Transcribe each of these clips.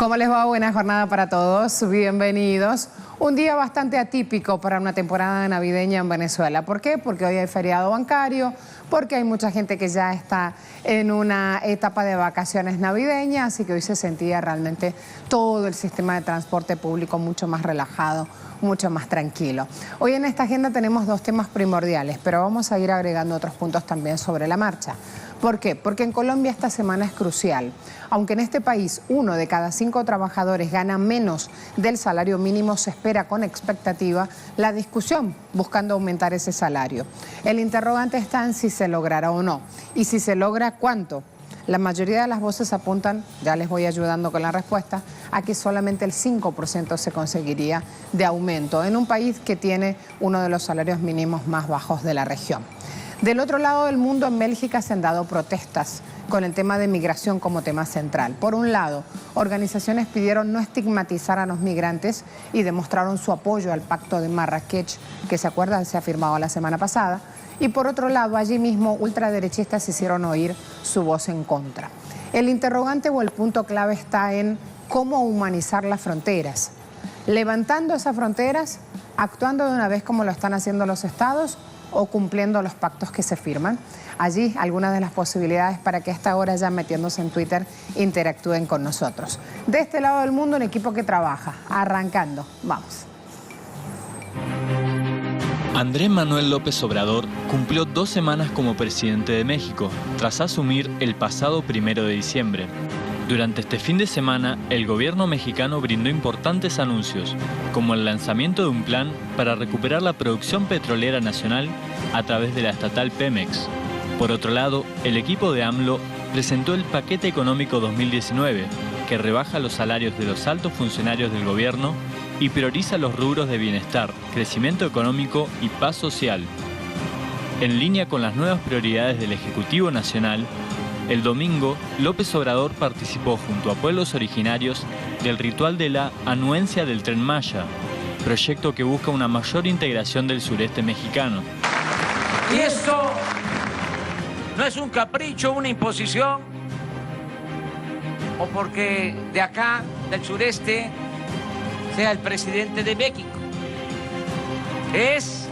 ¿Cómo les va? Buena jornada para todos. Bienvenidos. Un día bastante atípico para una temporada navideña en Venezuela. ¿Por qué? Porque hoy hay feriado bancario, porque hay mucha gente que ya está en una etapa de vacaciones navideñas, así que hoy se sentía realmente todo el sistema de transporte público mucho más relajado, mucho más tranquilo. Hoy en esta agenda tenemos dos temas primordiales, pero vamos a ir agregando otros puntos también sobre la marcha. ¿Por qué? Porque en Colombia esta semana es crucial. Aunque en este país 1 de cada 5 trabajadores gana menos del salario mínimo, se espera con expectativa la discusión buscando aumentar ese salario. El interrogante está en si se logrará o no. Y si se logra, ¿cuánto? La mayoría de las voces apuntan, ya les voy ayudando con la respuesta, a que solamente el 5% se conseguiría de aumento en un país que tiene uno de los salarios mínimos más bajos de la región. Del otro lado del mundo, en Bélgica se han dado protestas con el tema de migración como tema central. Por un lado, organizaciones pidieron no estigmatizar a los migrantes y demostraron su apoyo al Pacto de Marrakech, que se acuerdan, se ha firmado la semana pasada. Y por otro lado, allí mismo, ultraderechistas hicieron oír su voz en contra. El interrogante o el punto clave está en cómo humanizar las fronteras. Levantando esas fronteras, actuando de una vez como lo están haciendo los estados, o cumpliendo los pactos que se firman. Allí algunas de las posibilidades para que a esta hora, ya metiéndose en Twitter, interactúen con nosotros. De este lado del mundo, un equipo que trabaja. Arrancando. Vamos. Andrés Manuel López Obrador cumplió 2 semanas como presidente de México, tras asumir el pasado 1 de diciembre. Durante este fin de semana, el gobierno mexicano brindó importantes anuncios, como el lanzamiento de un plan para recuperar la producción petrolera nacional a través de la estatal Pemex. Por otro lado, el equipo de AMLO presentó el Paquete Económico 2019, que rebaja los salarios de los altos funcionarios del gobierno y prioriza los rubros de bienestar, crecimiento económico y paz social. En línea con las nuevas prioridades del Ejecutivo Nacional, el domingo, López Obrador participó junto a pueblos originarios del ritual de la anuencia del Tren Maya, proyecto que busca una mayor integración del sureste mexicano. Y esto no es un capricho, una imposición, o porque de acá, del sureste, sea el presidente de México. Es,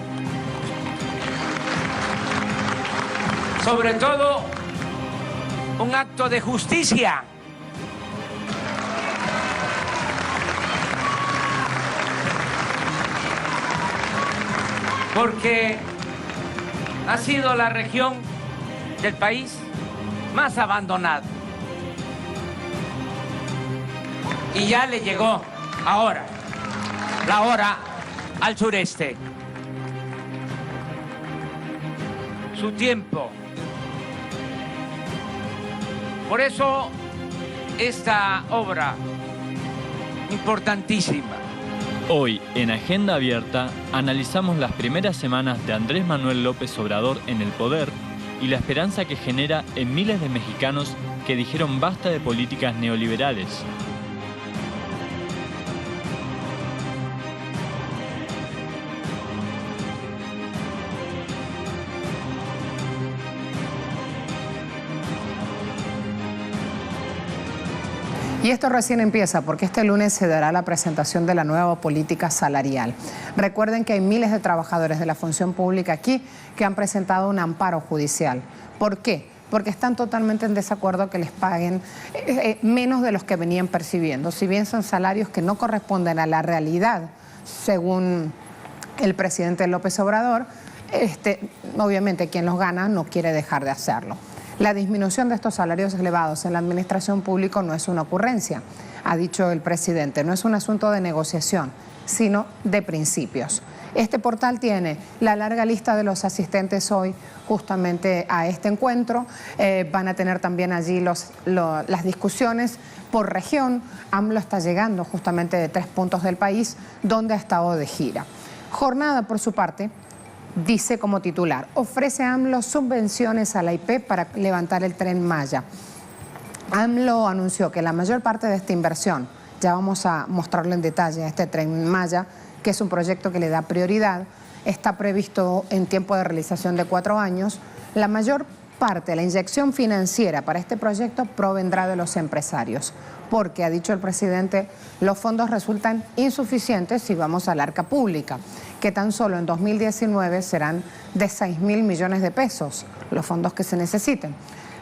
sobre todo, un acto de justicia. Porque ha sido la región del país más abandonada. Y ya le llegó ahora la hora al sureste. Su tiempo. Por eso, esta obra importantísima. Hoy, en Agenda Abierta, analizamos las primeras semanas de Andrés Manuel López Obrador en el poder y la esperanza que genera en miles de mexicanos que dijeron basta de políticas neoliberales. Y esto recién empieza porque este lunes se dará la presentación de la nueva política salarial. Recuerden que hay miles de trabajadores de la función pública aquí que han presentado un amparo judicial. ¿Por qué? Porque están totalmente en desacuerdo que les paguen menos de los que venían percibiendo. Si bien son salarios que no corresponden a la realidad, según el presidente López Obrador, obviamente quien los gana no quiere dejar de hacerlo. La disminución de estos salarios elevados en la administración pública no es una ocurrencia, ha dicho el presidente, no es un asunto de negociación, sino de principios. Este portal tiene la larga lista de los asistentes hoy justamente a este encuentro. Van a tener también allí las discusiones por región. AMLO está llegando justamente de 3 puntos del país donde ha estado de gira. Jornada, por su parte, dice como titular, ofrece AMLO subvenciones a la IP para levantar el Tren Maya. AMLO anunció que la mayor parte de esta inversión, ya vamos a mostrarlo en detalle, este Tren Maya, que es un proyecto que le da prioridad, está previsto en tiempo de realización de 4 años. La mayor parte de la inyección financiera para este proyecto provendrá de los empresarios, porque, ha dicho el presidente, los fondos resultan insuficientes si vamos al arca pública, que tan solo en 2019 serán de 6.000 millones de pesos los fondos que se necesiten.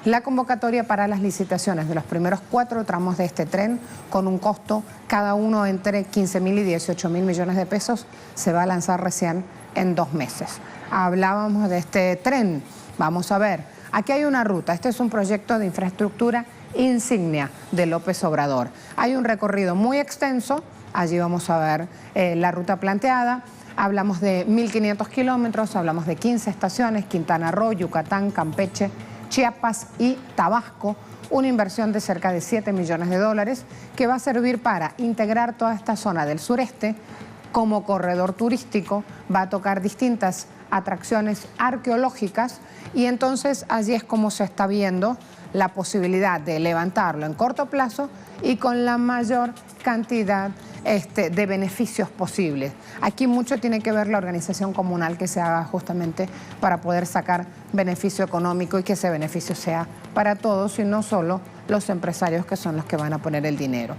La convocatoria para las licitaciones de los primeros 4 tramos de este tren, con un costo cada uno entre 15.000 y 18.000 millones de pesos, se va a lanzar recién en 2 meses. Hablábamos de este tren, vamos a ver, aquí hay una ruta, este es un proyecto de infraestructura insignia de López Obrador. Hay un recorrido muy extenso, allí vamos a ver la ruta planteada. Hablamos de 1.500 kilómetros, hablamos de 15 estaciones, Quintana Roo, Yucatán, Campeche, Chiapas y Tabasco, una inversión de cerca de 7 millones de dólares que va a servir para integrar toda esta zona del sureste como corredor turístico, va a tocar distintas atracciones arqueológicas y entonces allí es como se está viendo la posibilidad de levantarlo en corto plazo y con la mayor cantidad de beneficios posibles. Aquí mucho tiene que ver la organización comunal que se haga justamente para poder sacar beneficio económico y que ese beneficio sea para todos y no solo los empresarios que son los que van a poner el dinero.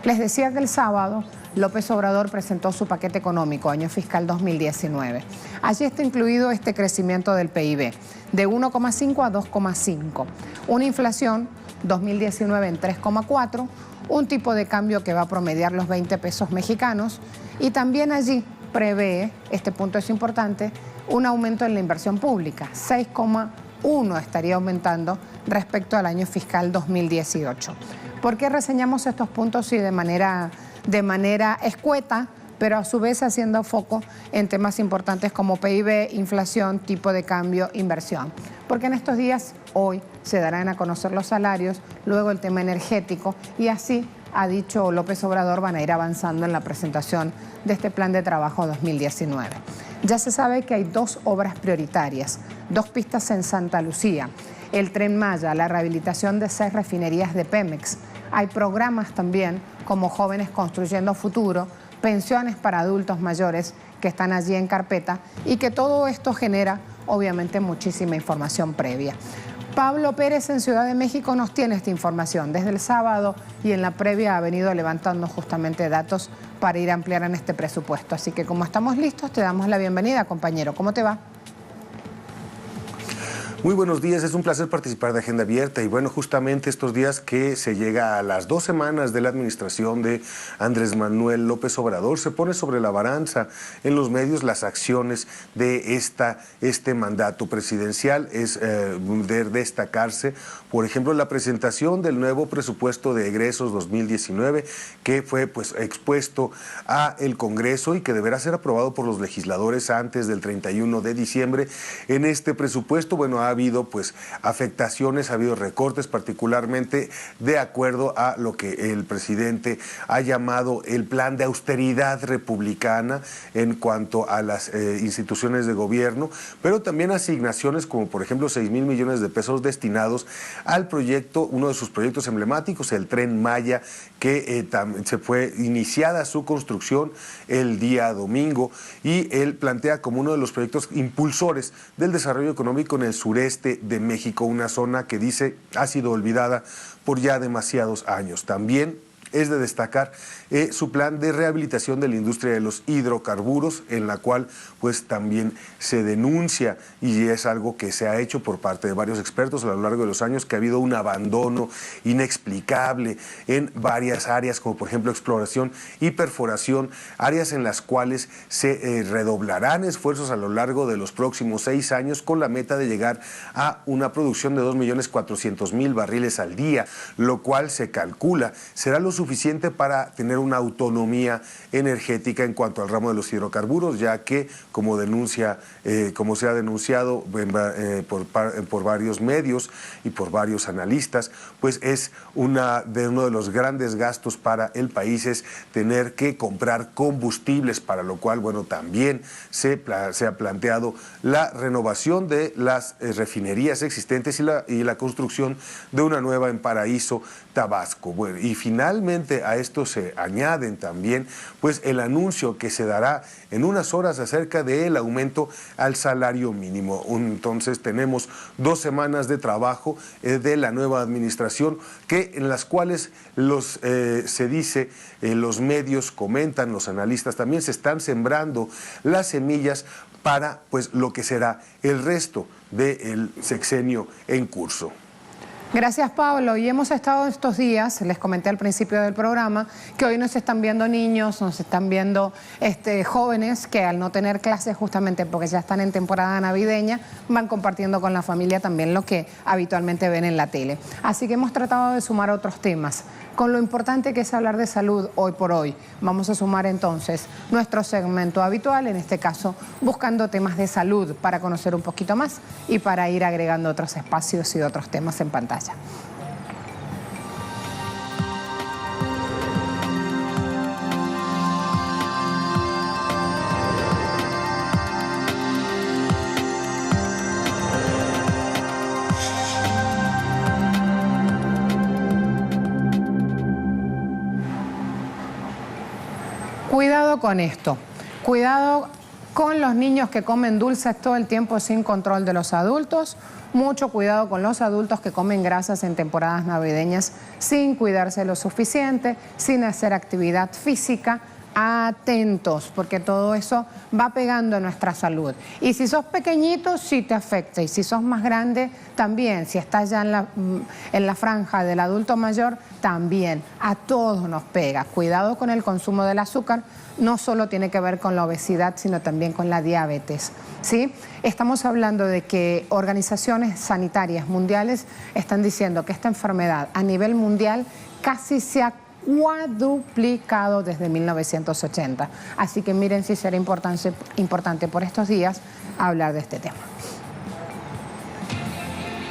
Les decía que el sábado López Obrador presentó su paquete económico, año fiscal 2019. Allí está incluido este crecimiento del PIB, de 1,5 a 2,5. Una inflación 2019 en 3,4, un tipo de cambio que va a promediar los 20 pesos mexicanos y también allí prevé, este punto es importante, un aumento en la inversión pública, 6,1 estaría aumentando respecto al año fiscal 2018. ¿Por qué reseñamos estos puntos y de manera escueta, pero a su vez haciendo foco en temas importantes como PIB, inflación, tipo de cambio, inversión? Porque en estos días, hoy, se darán a conocer los salarios, luego el tema energético y así, ha dicho López Obrador, van a ir avanzando en la presentación de este plan de trabajo 2019. Ya se sabe que hay 2 obras prioritarias, 2 pistas en Santa Lucía, el Tren Maya, la rehabilitación de 6 refinerías de Pemex. Hay programas también como Jóvenes Construyendo Futuro, pensiones para adultos mayores que están allí en carpeta y que todo esto genera obviamente muchísima información previa. Pablo Pérez en Ciudad de México nos tiene esta información. Desde el sábado y en la previa ha venido levantando justamente datos para ir a ampliar en este presupuesto. Así que como estamos listos, te damos la bienvenida, compañero. ¿Cómo te va? Muy buenos días, es un placer participar de Agenda Abierta y bueno, justamente estos días que se llega a las 2 semanas de la administración de Andrés Manuel López Obrador, se pone sobre la balanza en los medios las acciones de este mandato presidencial. Es de destacarse, por ejemplo, la presentación del nuevo presupuesto de egresos 2019 que fue pues expuesto a el Congreso y que deberá ser aprobado por los legisladores antes del 31 de diciembre. En este presupuesto, bueno, ha habido pues afectaciones, ha habido recortes, particularmente de acuerdo a lo que el presidente ha llamado el plan de austeridad republicana en cuanto a las instituciones de gobierno, pero también asignaciones como por ejemplo 6.000 millones de pesos destinados al proyecto, uno de sus proyectos emblemáticos, el Tren Maya, que se fue iniciada su construcción el día domingo y él plantea como uno de los proyectos impulsores del desarrollo económico en el sureste de México, una zona que dice ha sido olvidada por ya demasiados años. También es de destacar su plan de rehabilitación de la industria de los hidrocarburos, en la cual pues también se denuncia, y es algo que se ha hecho por parte de varios expertos a lo largo de los años, que ha habido un abandono inexplicable en varias áreas, como por ejemplo exploración y perforación, áreas en las cuales se redoblarán esfuerzos a lo largo de los próximos 6 años con la meta de llegar a una producción de 2.400.000 barriles al día, lo cual se calcula será lo suficiente para tener una autonomía energética en cuanto al ramo de los hidrocarburos, ya que como se ha denunciado por varios medios y por varios analistas, pues es uno de los grandes gastos para el país es tener que comprar combustibles, para lo cual bueno también se ha planteado la renovación de las refinerías existentes y la construcción de una nueva en Paraíso, Tabasco. Bueno, y finalmente Finalmente, a esto se añaden también pues el anuncio que se dará en unas horas acerca del aumento al salario mínimo. Entonces tenemos 2 semanas de trabajo de la nueva administración en las cuales se dice, los medios comentan, los analistas también se están sembrando las semillas para pues lo que será el resto del sexenio en curso. Gracias, Pablo. Y hemos estado estos días, les comenté al principio del programa, que hoy nos están viendo niños, nos están viendo jóvenes que al no tener clases, justamente porque ya están en temporada navideña, van compartiendo con la familia también lo que habitualmente ven en la tele. Así que hemos tratado de sumar otros temas. Con lo importante que es hablar de salud hoy por hoy, vamos a sumar entonces nuestro segmento habitual, en este caso buscando temas de salud para conocer un poquito más y para ir agregando otros espacios y otros temas en pantalla. Cuidado con esto, cuidado con los niños que comen dulces todo el tiempo sin control de los adultos, mucho cuidado con los adultos que comen grasas en temporadas navideñas sin cuidarse lo suficiente, sin hacer actividad física. Atentos, porque todo eso va pegando a nuestra salud. Y si sos pequeñito, sí te afecta. Y si sos más grande, también. Si estás ya en la franja del adulto mayor, también. A todos nos pega. Cuidado con el consumo del azúcar. No solo tiene que ver con la obesidad, sino también con la diabetes, ¿sí? Estamos hablando de que organizaciones sanitarias mundiales están diciendo que esta enfermedad a nivel mundial casi se ha cuadruplicado desde 1980. Así que miren si será importante por estos días hablar de este tema.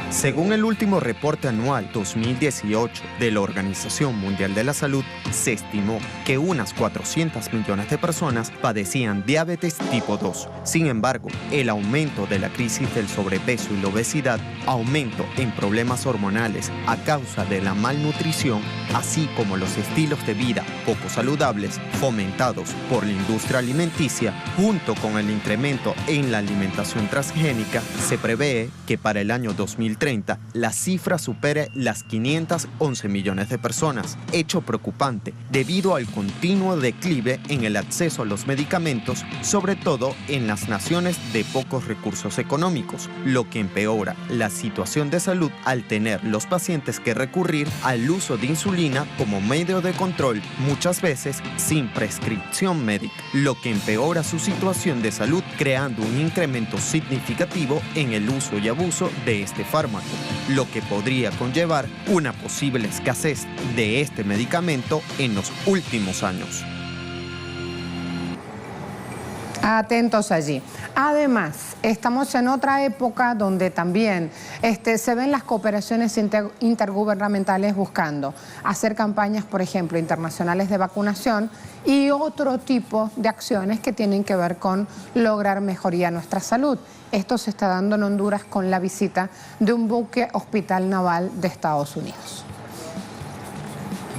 Según el último reporte anual 2018 de la Organización Mundial de la Salud, se estimó que unas 400 millones de personas padecían diabetes tipo 2. Sin embargo, el aumento de la crisis del sobrepeso y la obesidad, aumento en problemas hormonales a causa de la malnutrición, así como los estilos de vida poco saludables fomentados por la industria alimenticia, junto con el incremento en la alimentación transgénica, se prevé que para el año 2030 la cifra supere las 511 millones de personas, hecho preocupante debido al continuo declive en el acceso a los medicamentos, sobre todo en las naciones de pocos recursos económicos, lo que empeora la situación de salud al tener los pacientes que recurrir al uso de insulina como medio de control, muchas veces sin prescripción médica, lo que empeora su situación de salud, creando un incremento significativo en el uso y abuso de este fármaco, lo que podría conllevar una posible escasez de este medicamento en los últimos años. Atentos allí. Además, estamos en otra época donde también se ven las cooperaciones intergubernamentales buscando hacer campañas, por ejemplo, internacionales de vacunación y otro tipo de acciones que tienen que ver con lograr mejoría a nuestra salud. Esto se está dando en Honduras con la visita de un buque hospital naval de Estados Unidos.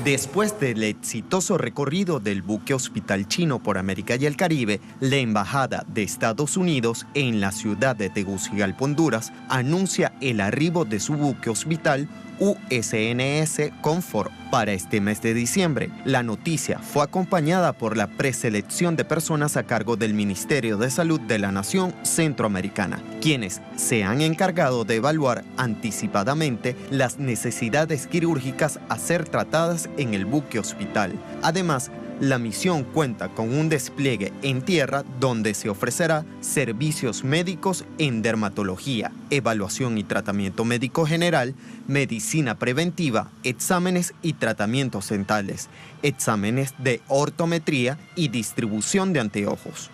Después del exitoso recorrido del buque hospital chino por América y el Caribe, la Embajada de Estados Unidos en la ciudad de Tegucigalpa, Honduras, anuncia el arribo de su buque hospital USNS Comfort para este mes de diciembre. La noticia fue acompañada por la preselección de personas a cargo del Ministerio de Salud de la Nación Centroamericana, quienes se han encargado de evaluar anticipadamente las necesidades quirúrgicas a ser tratadas en el buque hospital. Además, la misión cuenta con un despliegue en tierra donde se ofrecerá servicios médicos en dermatología, evaluación y tratamiento médico general, medicina preventiva, exámenes y tratamientos dentales, exámenes de ortometría y distribución de anteojos.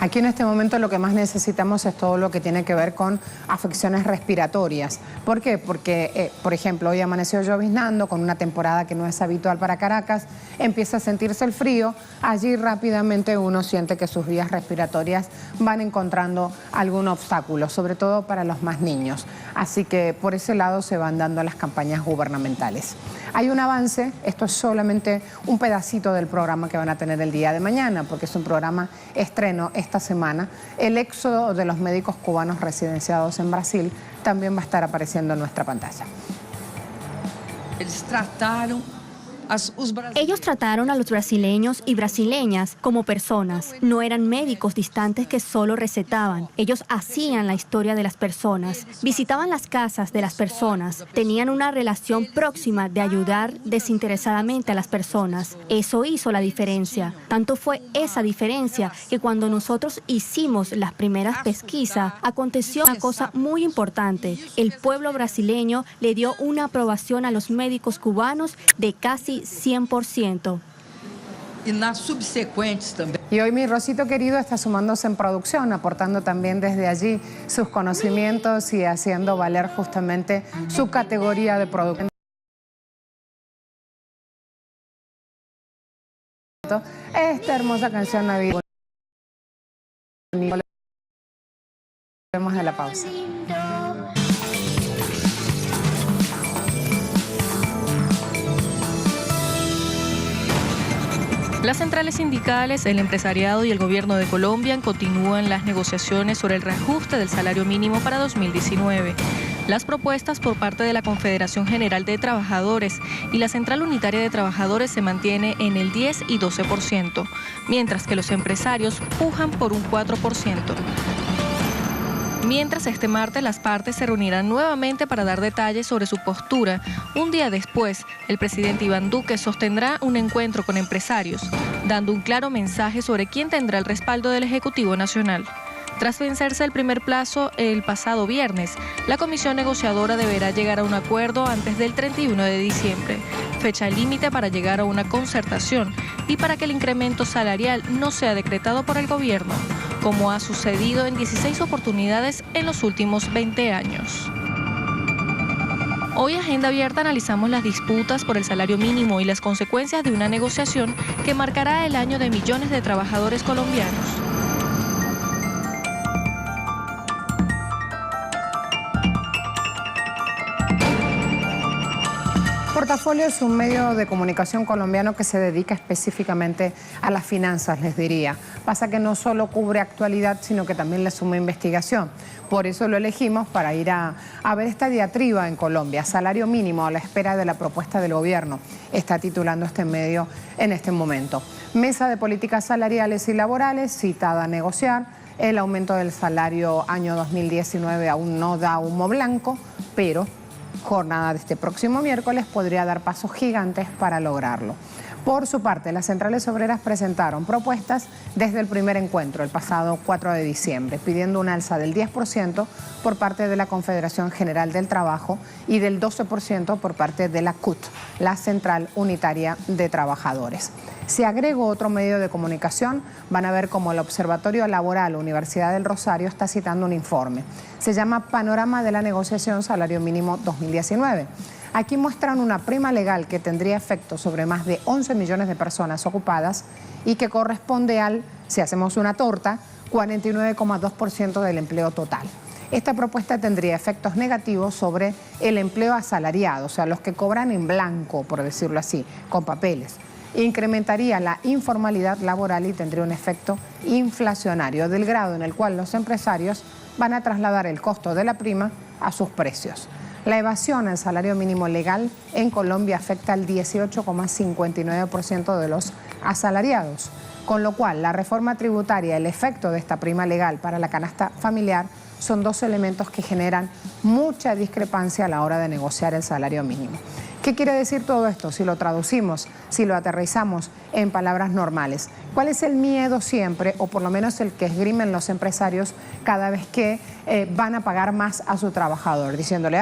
Aquí en este momento lo que más necesitamos es todo lo que tiene que ver con afecciones respiratorias. ¿Por qué? Porque, por ejemplo, hoy amaneció lloviznando con una temporada que no es habitual para Caracas, empieza a sentirse el frío, allí rápidamente uno siente que sus vías respiratorias van encontrando algún obstáculo, sobre todo para los más niños. Así que por ese lado se van dando las campañas gubernamentales. Hay un avance, esto es solamente un pedacito del programa que van a tener el día de mañana, porque es un programa estreno esta semana. El éxodo de los médicos cubanos residenciados en Brasil también va a estar apareciendo en nuestra pantalla. Ellos trataron a los brasileños y brasileñas como personas. No eran médicos distantes que solo recetaban. Ellos hacían la historia de las personas, visitaban las casas de las personas, tenían una relación próxima de ayudar desinteresadamente a las personas. Eso hizo la diferencia. Tanto fue esa diferencia que cuando nosotros hicimos las primeras pesquisas, aconteció una cosa muy importante. El pueblo brasileño le dio una aprobación a los médicos cubanos de casi 100%. Y hoy mi Rosito querido está sumándose en producción, aportando también desde allí sus conocimientos y haciendo valer justamente su categoría de producto. Esta hermosa canción navideña. Volvemos de la pausa. Las centrales sindicales, el empresariado y el gobierno de Colombia continúan las negociaciones sobre el reajuste del salario mínimo para 2019. Las propuestas por parte de la Confederación General de Trabajadores y la Central Unitaria de Trabajadores se mantiene en el 10 y 12%, mientras que los empresarios pujan por un 4%. Mientras este martes las partes se reunirán nuevamente para dar detalles sobre su postura, un día después el presidente Iván Duque sostendrá un encuentro con empresarios, dando un claro mensaje sobre quién tendrá el respaldo del Ejecutivo Nacional. Tras vencerse el primer plazo el pasado viernes, la comisión negociadora deberá llegar a un acuerdo antes del 31 de diciembre, fecha límite para llegar a una concertación y para que el incremento salarial no sea decretado por el gobierno, como ha sucedido en 16 oportunidades en los últimos 20 años. Hoy Agenda Abierta analizamos las disputas por el salario mínimo y las consecuencias de una negociación que marcará el año de millones de trabajadores colombianos. Portafolio es un medio de comunicación colombiano que se dedica específicamente a las finanzas, les diría. Pasa que no solo cubre actualidad, sino que también le suma investigación. Por eso lo elegimos para ir a ver esta diatriba en Colombia. Salario mínimo a la espera de la propuesta del gobierno, está titulando este medio en este momento. Mesa de políticas salariales y laborales, citada a negociar. El aumento del salario año 2019 aún no da humo blanco, pero jornada de este próximo miércoles podría dar pasos gigantes para lograrlo. Por su parte, las centrales obreras presentaron propuestas desde el primer encuentro, el pasado 4 de diciembre, pidiendo un alza del 10% por parte de la Confederación General del Trabajo y del 12% por parte de la CUT, la Central Unitaria de Trabajadores. Si agrego otro medio de comunicación, van a ver cómo el Observatorio Laboral Universidad del Rosario está citando un informe. Se llama Panorama de la Negociación Salario Mínimo 2019. Aquí muestran una prima legal que tendría efecto sobre más de 11 millones de personas ocupadas y que corresponde al, si hacemos una torta, 49,2% del empleo total. Esta propuesta tendría efectos negativos sobre el empleo asalariado, o sea, los que cobran en blanco, por decirlo así, con papeles. Incrementaría la informalidad laboral y tendría un efecto inflacionario del grado en el cual los empresarios van a trasladar el costo de la prima a sus precios. La evasión al salario mínimo legal en Colombia afecta al 18,59% de los asalariados, con lo cual la reforma tributaria, el efecto de esta prima legal para la canasta familiar son dos elementos que generan mucha discrepancia a la hora de negociar el salario mínimo. ¿Qué quiere decir todo esto? Si lo traducimos, si lo aterrizamos en palabras normales. ¿Cuál es el miedo siempre, o por lo menos el que esgrimen los empresarios cada vez que van a pagar más a su trabajador? Diciéndole,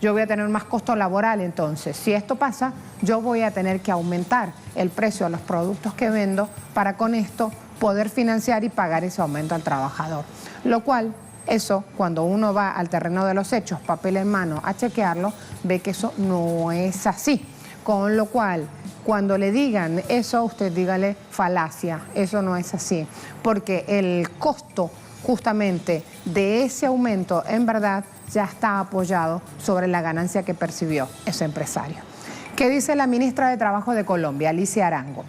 yo voy a tener más costo laboral, entonces, si esto pasa, yo voy a tener que aumentar el precio de los productos que vendo para con esto poder financiar y pagar ese aumento al trabajador. Lo cual, eso, cuando uno va al terreno de los hechos, papel en mano, a chequearlo, ve que eso no es así. Con lo cual, cuando le digan eso, usted dígale falacia, eso no es así. Porque el costo justamente de ese aumento, en verdad, ya está apoyado sobre la ganancia que percibió ese empresario. ¿Qué dice la ministra de Trabajo de Colombia, Alicia Arango?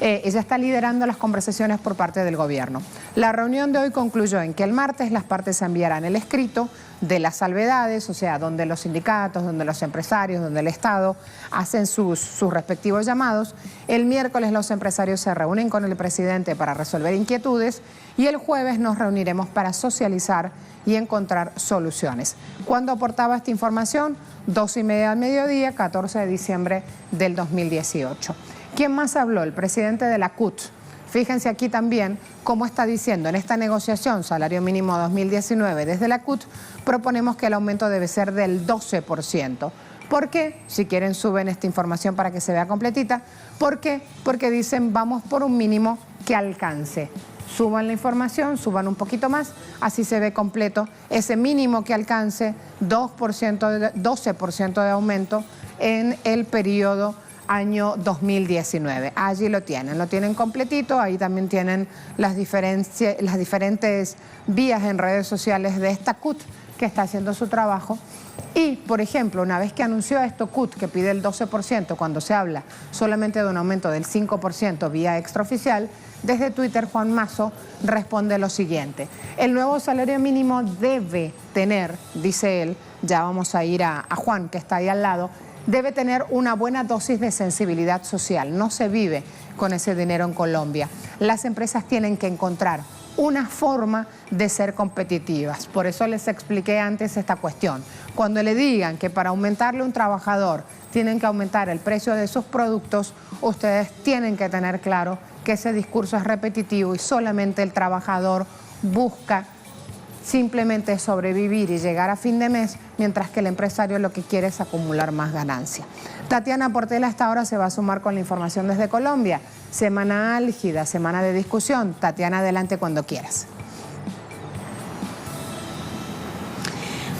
Ella está liderando las conversaciones por parte del gobierno. La reunión de hoy concluyó en que el martes las partes enviarán el escrito de las salvedades, o sea, donde los sindicatos, donde los empresarios, donde el Estado hacen sus respectivos llamados. El miércoles los empresarios se reúnen con el presidente para resolver inquietudes y el jueves nos reuniremos para socializar y encontrar soluciones. ¿Cuándo aportaba esta información? 2:30 del mediodía, 14 de diciembre del 2018. ¿Quién más habló? El presidente de la CUT. Fíjense aquí también cómo está diciendo en esta negociación salario mínimo 2019 desde la CUT proponemos que el aumento debe ser del 12%. ¿Por qué? Si quieren suben esta información para que se vea completita. ¿Por qué? Porque dicen vamos por un mínimo que alcance. Suban la información, suban un poquito más, así se ve completo ese mínimo que alcance 12% de aumento en el periodo año 2019. Allí lo tienen completito, ahí también tienen las diferentes vías en redes sociales de esta CUT que está haciendo su trabajo. Y, por ejemplo, una vez que anunció esto CUT, que pide el 12%, cuando se habla solamente de un aumento del 5% vía extraoficial, desde Twitter Juan Mazo responde lo siguiente: el nuevo salario mínimo debe tener, dice él, ya vamos a ir a Juan que está ahí al lado, debe tener una buena dosis de sensibilidad social. No se vive con ese dinero en Colombia. Las empresas tienen que encontrar una forma de ser competitivas. Por eso les expliqué antes esta cuestión. Cuando le digan que para aumentarle a un trabajador tienen que aumentar el precio de sus productos, ustedes tienen que tener claro que ese discurso es repetitivo y solamente el trabajador busca simplemente sobrevivir y llegar a fin de mes, mientras que el empresario lo que quiere es acumular más ganancia. Tatiana Portela hasta ahora se va a sumar con la información desde Colombia. Semana álgida, semana de discusión. Tatiana, adelante cuando quieras.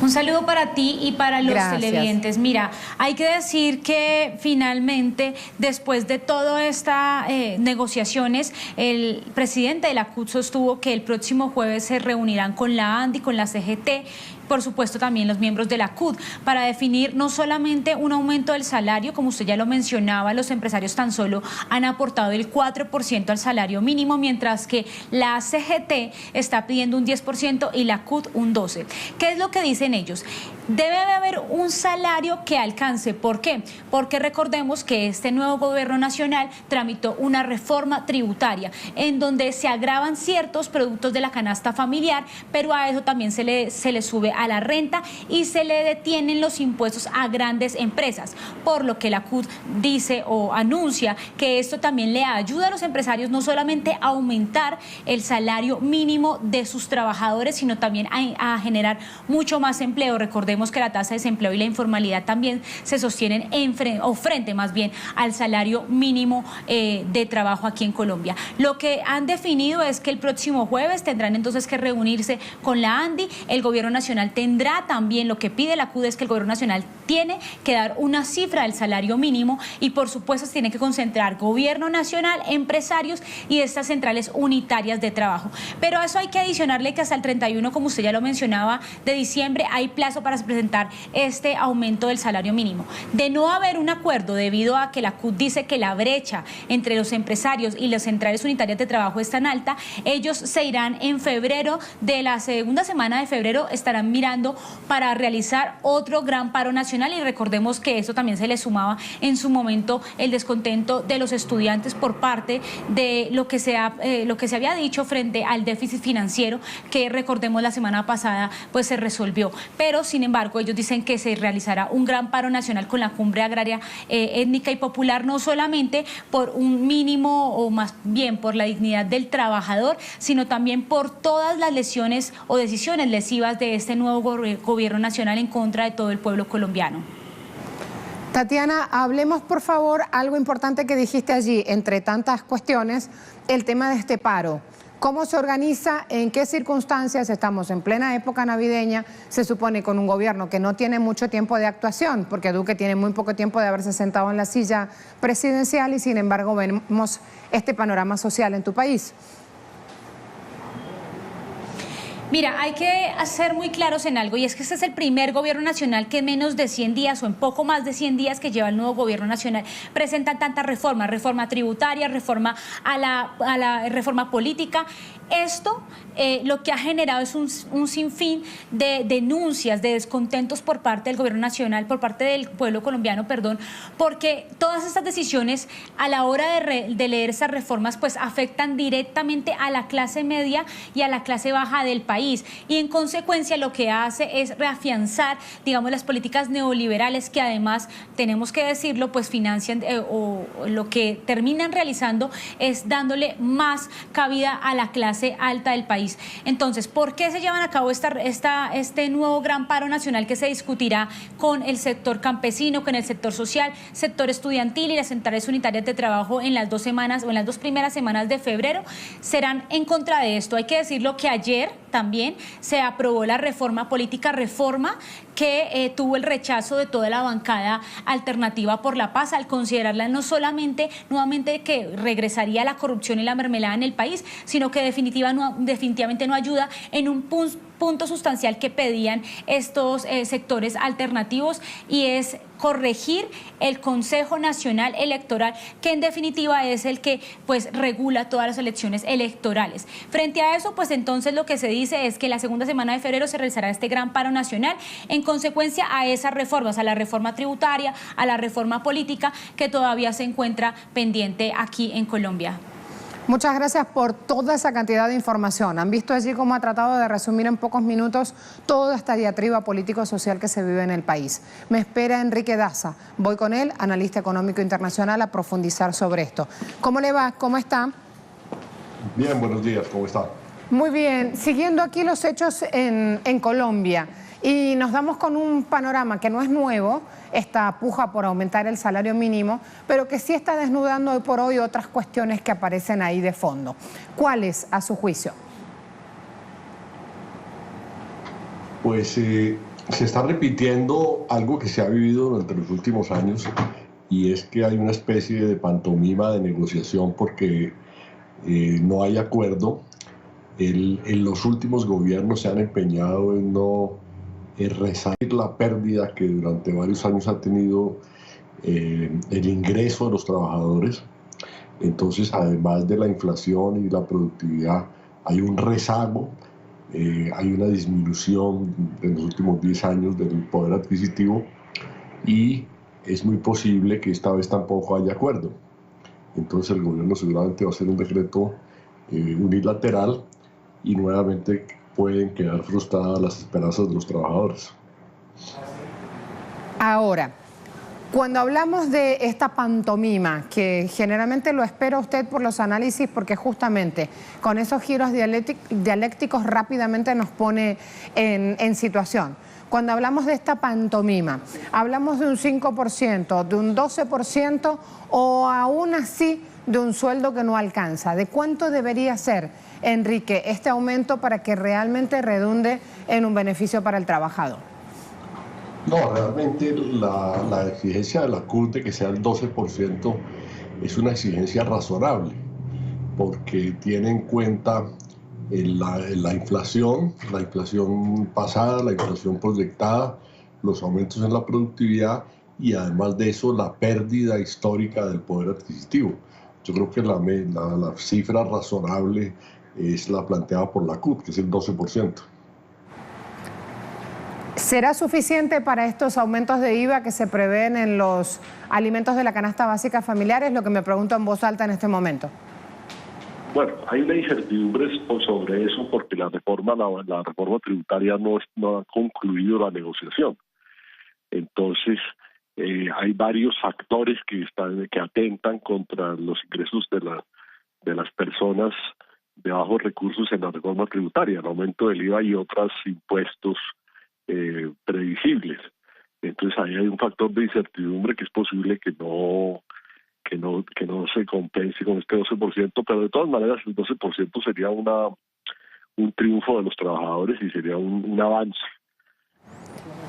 Un saludo para ti y para los Gracias. televidentes. Mira, hay que decir que finalmente, después de todas estas negociaciones, el presidente de la CUT sostuvo que el próximo jueves se reunirán con la ANDI, con la CGT, por supuesto también los miembros de la CUT, para definir no solamente un aumento del salario, como usted ya lo mencionaba, los empresarios tan solo han aportado el 4% al salario mínimo, mientras que la CGT está pidiendo un 10% y la CUT un 12%. ¿Qué es lo que dicen ellos? Debe haber un salario que alcance. ¿Por qué? Porque recordemos que este nuevo gobierno nacional tramitó una reforma tributaria en donde se agravan ciertos productos de la canasta familiar, pero a eso también se le sube a la renta y se le detienen los impuestos a grandes empresas, por lo que la CUT dice o anuncia que esto también le ayuda a los empresarios no solamente a aumentar el salario mínimo de sus trabajadores, sino también a generar mucho más empleo. Recordemos que la tasa de desempleo y la informalidad también se sostienen frente más bien al salario mínimo de trabajo aquí en Colombia. Lo que han definido es que el próximo jueves tendrán entonces que reunirse con la ANDI. El gobierno nacional tendrá también, lo que pide la CUT es que el gobierno nacional tiene que dar una cifra del salario mínimo y por supuesto se tiene que concentrar gobierno nacional, empresarios y estas centrales unitarias de trabajo. Pero a eso hay que adicionarle que hasta el 31, como usted ya lo mencionaba, de diciembre hay plazo para presentar este aumento del salario mínimo. De no haber un acuerdo, debido a que la CUT dice que la brecha entre los empresarios y las centrales unitarias de trabajo es tan alta, ellos se irán en febrero, de la segunda semana de febrero estarán mirando para realizar otro gran paro nacional, y recordemos que esto también se le sumaba en su momento el descontento de los estudiantes por parte de lo que se había dicho frente al déficit financiero, que recordemos la semana pasada pues se resolvió. Pero sin embargo ellos dicen que se realizará un gran paro nacional con la cumbre agraria étnica y popular, no solamente por un mínimo o más bien por la dignidad del trabajador, sino también por todas las lesiones o decisiones lesivas de este nuevo gobierno nacional en contra de todo el pueblo colombiano. Tatiana, hablemos por favor algo importante que dijiste allí, entre tantas cuestiones, el tema de este paro. ¿Cómo se organiza? ¿En qué circunstancias? Estamos en plena época navideña, se supone con un gobierno que no tiene mucho tiempo de actuación, porque Duque tiene muy poco tiempo de haberse sentado en la silla presidencial y sin embargo vemos este panorama social en tu país. Mira, hay que ser muy claros en algo, y es que este es el primer gobierno nacional que en menos de 100 días o en poco más de 100 días que lleva el nuevo gobierno nacional presentan tantas reformas, reforma tributaria, reforma a la reforma política. Esto lo que ha generado es un sinfín de denuncias, de descontentos por parte del gobierno nacional, por parte del pueblo colombiano, porque todas estas decisiones a la hora de leer esas reformas pues afectan directamente a la clase media y a la clase baja del país, y en consecuencia lo que hace es reafianzar, digamos, las políticas neoliberales que además, tenemos que decirlo, pues financian o lo que terminan realizando es dándole más cabida a la clase alta del país. Entonces, ¿por qué se llevan a cabo este nuevo gran paro nacional que se discutirá con el sector campesino, con el sector social, sector estudiantil y las centrales unitarias de trabajo en las 2 semanas o en las 2 primeras semanas de febrero? Serán en contra de esto. Hay que decirlo que ayer también se aprobó la reforma política, reforma que tuvo el rechazo de toda la bancada Alternativa por la Paz, al considerarla no solamente nuevamente que regresaría la corrupción y la mermelada en el país, sino que definitivamente no ayuda en un punto sustancial que pedían estos sectores alternativos, y es corregir el Consejo Nacional Electoral, que en definitiva es el que pues regula todas las elecciones electorales. Frente a eso, pues entonces lo que se dice es que la segunda semana de febrero se realizará este gran paro nacional en consecuencia a esas reformas, a la reforma tributaria, a la reforma política que todavía se encuentra pendiente aquí en Colombia. Muchas gracias por toda esa cantidad de información. Han visto allí cómo ha tratado de resumir en pocos minutos toda esta diatriba político-social que se vive en el país. Me espera Enrique Daza. Voy con él, analista económico internacional, a profundizar sobre esto. ¿Cómo le va? ¿Cómo está? Bien, buenos días. ¿Cómo está? Muy bien. Siguiendo aquí los hechos en Colombia, y nos damos con un panorama que no es nuevo, esta puja por aumentar el salario mínimo, pero que sí está desnudando hoy por hoy otras cuestiones que aparecen ahí de fondo. ¿Cuáles, a su juicio? Pues se está repitiendo algo que se ha vivido durante los últimos años, y es que hay una especie de pantomima de negociación porque no hay acuerdo. En los últimos gobiernos se han empeñado en no resarcir la pérdida que durante varios años ha tenido el ingreso de los trabajadores. Entonces, además de la inflación y la productividad, hay un rezago, hay una disminución en los últimos 10 años del poder adquisitivo, y es muy posible que esta vez tampoco haya acuerdo. Entonces el gobierno seguramente va a hacer un decreto unilateral, y nuevamente pueden quedar frustradas las esperanzas de los trabajadores. Ahora, cuando hablamos de esta pantomima, que generalmente lo espera usted por los análisis, porque justamente con esos giros dialécticos rápidamente nos pone en situación. Cuando hablamos de esta pantomima, ¿hablamos de un 5%, de un 12% o aún así de un sueldo que no alcanza? ¿De cuánto debería ser, Enrique, este aumento para que realmente redunde en un beneficio para el trabajador? No, realmente la exigencia de la CUT de que sea el 12% es una exigencia razonable, porque tiene en cuenta la inflación pasada, la inflación proyectada, los aumentos en la productividad y además de eso la pérdida histórica del poder adquisitivo. Yo creo que la cifra razonable es la planteada por la CUT, que es el 12%. ¿Será suficiente para estos aumentos de IVA que se prevén en los alimentos de la canasta básica familiar? Es lo que me pregunto en voz alta en este momento. Bueno, hay una incertidumbre sobre eso porque la reforma tributaria no ha concluido la negociación. Entonces, hay varios factores que atentan contra los ingresos de las personas de bajos recursos en la reforma tributaria, el aumento del IVA y otros impuestos previsibles. Entonces ahí hay un factor de incertidumbre que es posible que no se compense con este 12%, pero de todas maneras el 12% sería un triunfo de los trabajadores y sería un avance.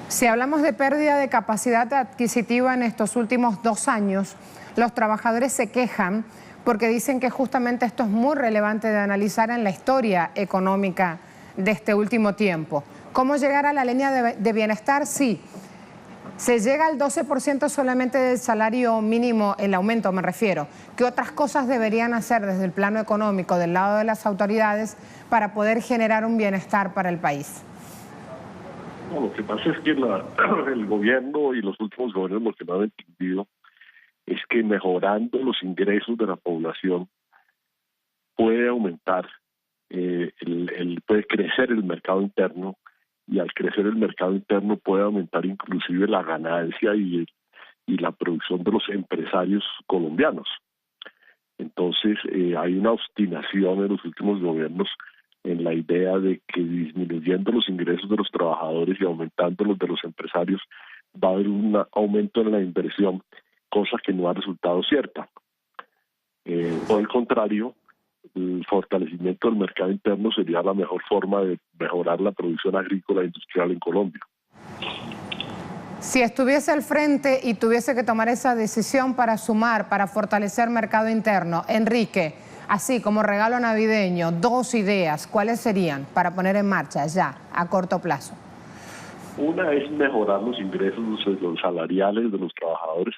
Si hablamos de pérdida de capacidad adquisitiva en estos últimos 2 años, los trabajadores se quejan porque dicen que justamente esto es muy relevante de analizar en la historia económica de este último tiempo. ¿Cómo llegar a la línea de bienestar? Sí. Se llega al 12% solamente del salario mínimo, el aumento me refiero. ¿Qué otras cosas deberían hacer desde el plano económico, del lado de las autoridades, para poder generar un bienestar para el país? No, lo que pasa es que el gobierno y los últimos gobiernos lo que no han entendido es que mejorando los ingresos de la población puede aumentar, puede crecer el mercado interno, y al crecer el mercado interno puede aumentar inclusive la ganancia y la producción de los empresarios colombianos. Entonces hay una obstinación en los últimos gobiernos en la idea de que disminuyendo los ingresos de los trabajadores y aumentando los de los empresarios va a haber un aumento en la inversión, cosa que no ha resultado cierta. Por el contrario, el fortalecimiento del mercado interno sería la mejor forma de mejorar la producción agrícola e industrial en Colombia. Si estuviese al frente y tuviese que tomar esa decisión para sumar, para fortalecer mercado interno, Enrique, así como regalo navideño, 2 ideas, ¿cuáles serían para poner en marcha ya, a corto plazo? Una es mejorar los ingresos los salariales de los trabajadores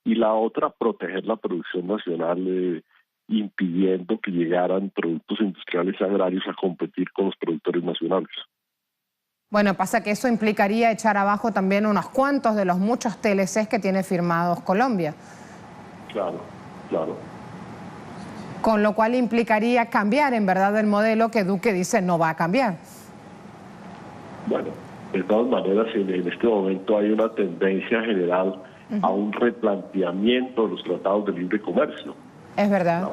y la otra, proteger la producción nacional, impidiendo que llegaran productos industriales y agrarios a competir con los productores nacionales. Bueno, pasa que eso implicaría echar abajo también unos cuantos de los muchos TLCs que tiene firmados Colombia. Claro, claro. Con lo cual implicaría cambiar en verdad el modelo que Duque dice no va a cambiar. Bueno, de todas maneras en este momento hay una tendencia general a un replanteamiento de los tratados de libre comercio. Es verdad.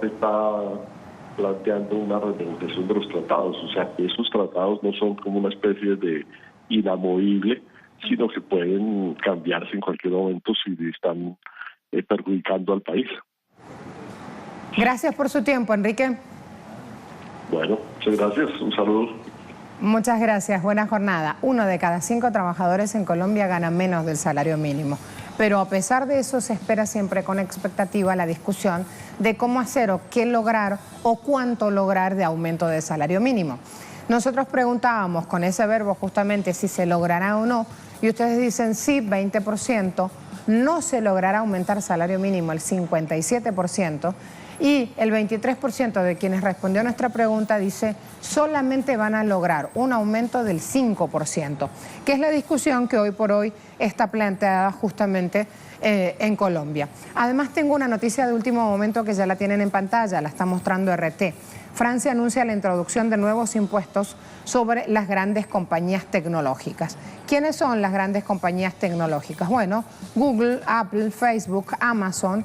Está planteando una renegociación de los tratados, o sea que esos tratados no son como una especie de inamovible, sino que pueden cambiarse en cualquier momento si están perjudicando al país. Gracias por su tiempo, Enrique. Bueno, muchas gracias, un saludo. Muchas gracias, buena jornada. 1 de cada 5 trabajadores en Colombia gana menos del salario mínimo. Pero a pesar de eso se espera siempre con expectativa la discusión de cómo hacer o qué lograr o cuánto lograr de aumento del salario mínimo. Nosotros preguntábamos con ese verbo justamente si se logrará o no y ustedes dicen sí, 20%, no se logrará aumentar salario mínimo el 57%. Y el 23% de quienes respondió a nuestra pregunta dice solamente van a lograr un aumento del 5%, que es la discusión que hoy por hoy está planteada justamente en Colombia. Además tengo una noticia de último momento que ya la tienen en pantalla, la está mostrando RT. Francia anuncia la introducción de nuevos impuestos sobre las grandes compañías tecnológicas. ¿Quiénes son las grandes compañías tecnológicas? Bueno, Google, Apple, Facebook, Amazon.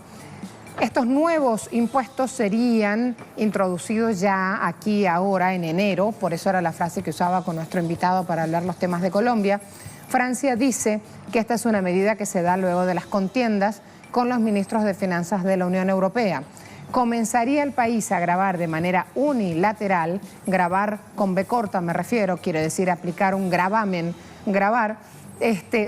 Estos nuevos impuestos serían introducidos ya aquí ahora en enero, por eso era la frase que usaba con nuestro invitado para hablar los temas de Colombia. Francia dice que esta es una medida que se da luego de las contiendas con los ministros de Finanzas de la Unión Europea. Comenzaría el país a grabar de manera unilateral, grabar con B corta me refiero, quiere decir aplicar un gravamen, grabar,